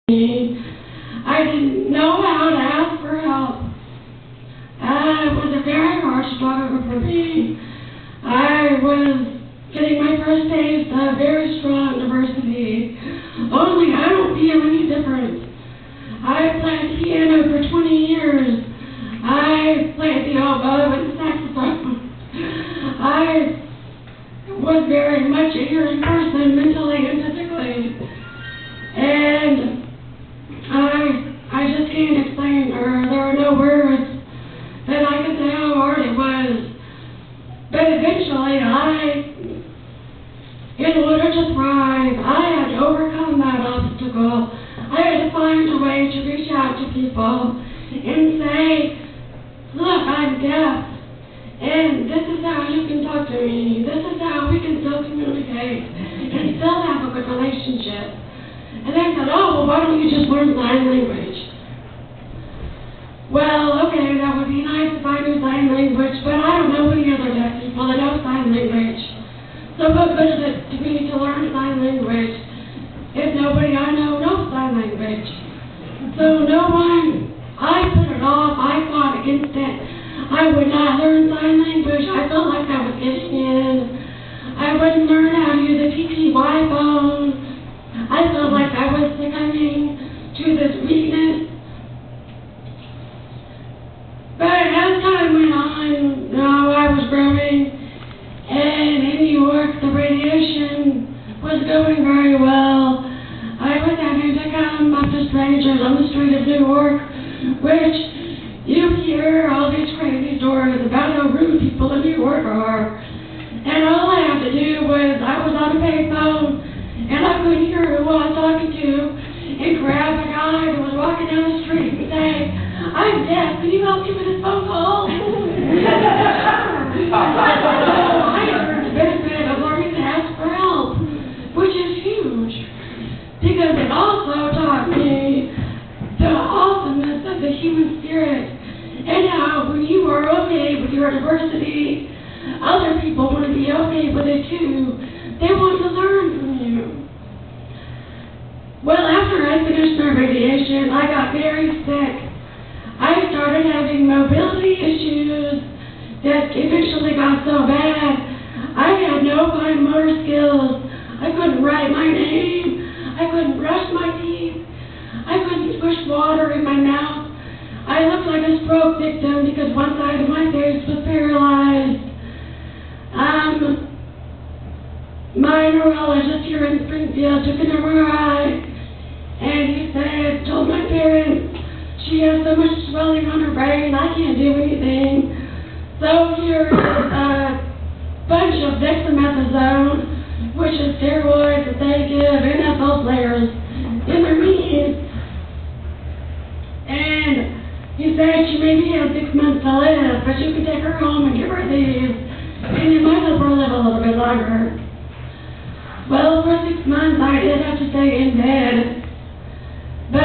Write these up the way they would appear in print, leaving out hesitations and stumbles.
I didn't know how to ask for help. It was a very hard struggle for me. I was getting my first taste of very strong diversity. Only I don't feel any different. I played piano for 20 years. I played the oboe and the saxophone. I was very much a hearing person, mentally and physically. And I just can't explain, or there are no words that I can say how hard it was. But eventually, in order to thrive, I had to overcome that obstacle. I had to find a way to reach out to people and say, look, I'm deaf, and this is how you can talk to me. This is how we can still communicate and still have a good relationship. And they said, oh, well, why don't you just learn sign language? Well, okay, that would be nice if I knew sign language, but I don't know any other deaf people that know sign language. So what good is it to me to learn sign language if nobody I know knows sign language? So I put it off, I fought against it. I would not learn sign language. I felt like I was giving in. I wouldn't learn how to use a TTY phone. I felt like I was succumbing to this weakness. But as time went on, I was growing, and in New York, the radiation was going very well. I was having to come up to strangers on the street of New York, which you hear all these crazy stories about how rude people in New York are. And all I had to do was, I was on a payphone, and I couldn't hear who I was talking to, and grab a guy who was walking down the street and say, I'm deaf, can you help me with this phone call? I earned the benefit of learning to ask for help, which is huge, because it also taught me the awesomeness of the human spirit, and how when you are okay with your diversity, other people want to be okay with it too. They want to learn from you. Well, after I finished my radiation, I got very sick. I started having mobility issues that eventually got so bad, I had no fine motor skills. I couldn't write my name. I couldn't brush my teeth. I couldn't push water in my mouth. I looked like a stroke victim because one side of my face was paralyzed. My neurologist here in Springfield took an MRI, and he told my parents, she has so much swelling on her brain, I can't do anything. So here is a bunch of dexamethasone, which is steroids that they give NFL players in their knees. And he said she maybe has 6 months to live, but you can take her home and give her these, and you might help her live a little bit longer. Well, for 6 months I did have to stay in bed, but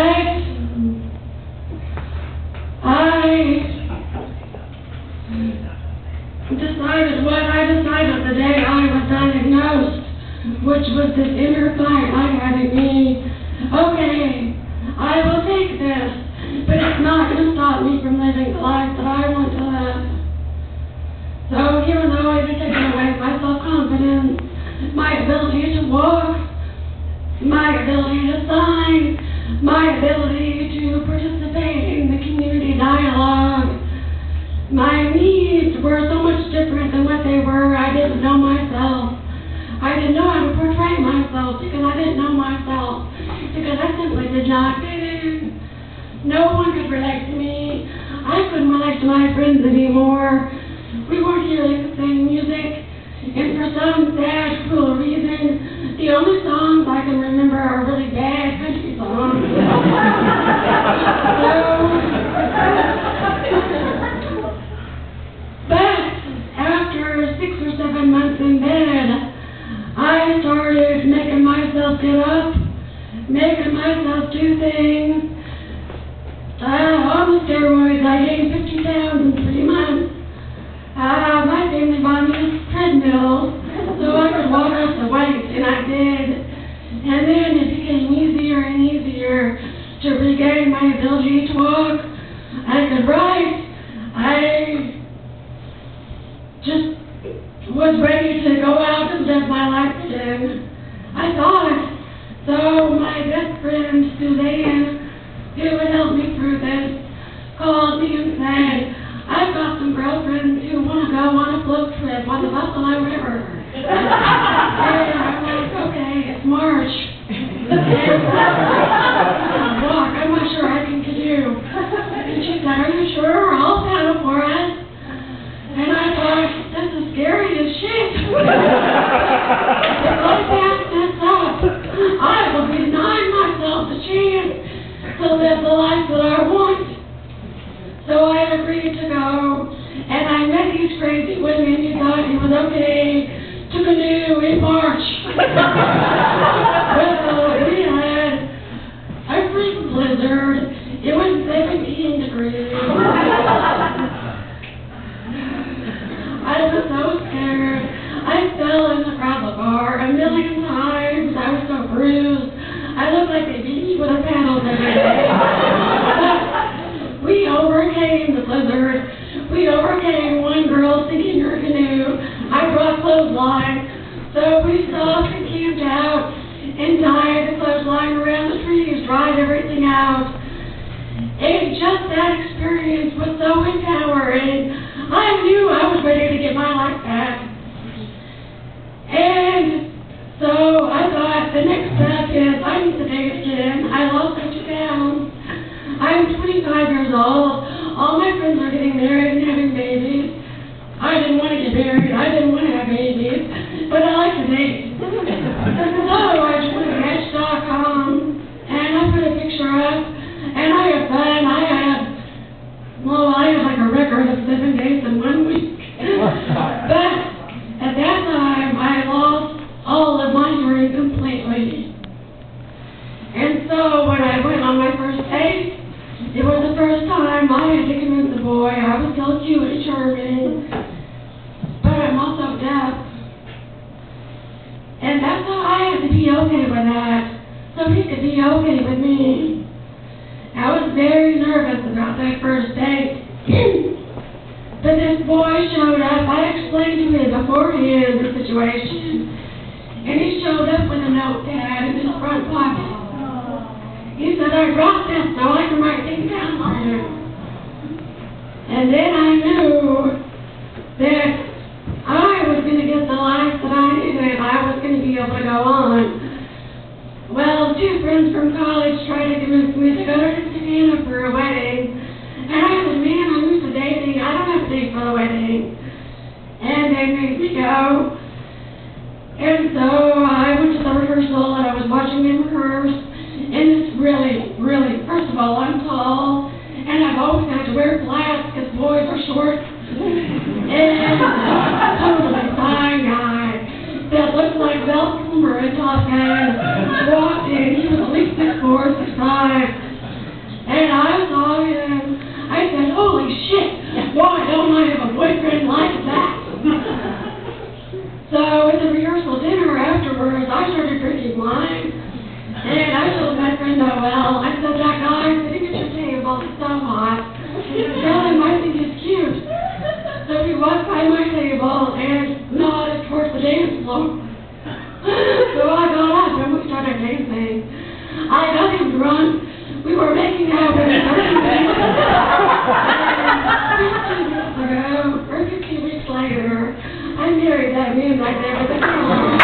I decided the day I was diagnosed, which was this inner fight I had in me. Okay, I will take this, but it's not going to stop me from living the life that I want to live. So even though it had taken away my self-confidence, my ability to walk, my ability to sign, my ability to participate in the community dialogue, my needs were so much different than what they were. I didn't know myself. I didn't know how to portray myself because I didn't know myself, because I simply did not fit in. No one could relate to me. I couldn't relate to my friends anymore. We weren't hearing the same music, and for some sad, cruel reason, the only songs I can remember are really bad country songs. But after 6 or 7 months in bed, I started making myself get up, making myself do things. On the steroids, I gained 50 pounds in 3 months. My family bought me a treadmill so I could walk up the weights, and I did. And then it became easier and easier to regain my ability to walk. I could write. I just was ready to go out and live my life again. I thought. So my best friend, Suzanne, who would help me through this, called me and said, I've got some girlfriends who want to go on a float trip on the Buffalo River. And I'm like, okay, it's March. Walk, I'm not sure I can canoe. And she said, are you sure? I'll paddle for us. And I thought, this is scary as shit. If I pass this up, I will be denying myself the chance to live the life that I want. So I agreed to go, and I met these crazy women who thought it was okay to canoe in March. Well, we had a freak blizzard. It was 17 degrees. I was so scared. I fell in the gravel bar a million times. I was so bruised. I looked like they beat me with a paddle today. We overcame the blizzard. We overcame one girl sinking her canoe. I brought clothesline. So we stopped and camped out and tied the clothesline around the trees, dried everything out. And just that experience was so empowering. I knew I was ready to get my life back. And so I thought the next step is I need to date again. I lost 50 pounds. I'm 25 years old. All my friends are getting married and having babies. I didn't want to get married. I didn't want to have babies. But I like to date. So I just went to Match.com and I put a picture up and I had fun. I had like a record of 7 days in 1 week. But at that time, I lost all of my hearing completely. And so when I went on my first date, it was the first time I had to convince a boy I was still cute and charming, but I'm also deaf. And that's how I had to be okay with that, so he could be okay with me. I was very nervous about that first date. But this boy showed up. I explained to him beforehand the situation, and he showed up with a notepad in his front pocket. He said, I brought this so I can write things down for you. And then I knew that I was going to get the life that I needed. I was going to be able to go on. Well, 2 friends from college tried to convince me to go to Indiana for a wedding. And I said, man, I'm used to dating. I don't have to date for the wedding. And they made me go. And so I went to the rehearsal and I was watching them rehearse. And it's really, first of all, I'm tall. And I've always had to wear flats because boys are short. And totally fine guy that looked like Val Kilmer in Top Gun walked in. He was at least 6'4", 6'5". And I saw him. I said, holy shit, why don't I have a boyfriend like that? So at the rehearsal dinner afterwards, I started drinking wine. And I told my friend Noelle, I said, that guy sitting at your table is so hot. Tell him I think he's cute. So he walked by my table and nodded towards the dance floor. So I got up and we started dancing. I got him drunk. We were making out with 15 weeks ago, or 15 weeks later, I married that man right there with the camera.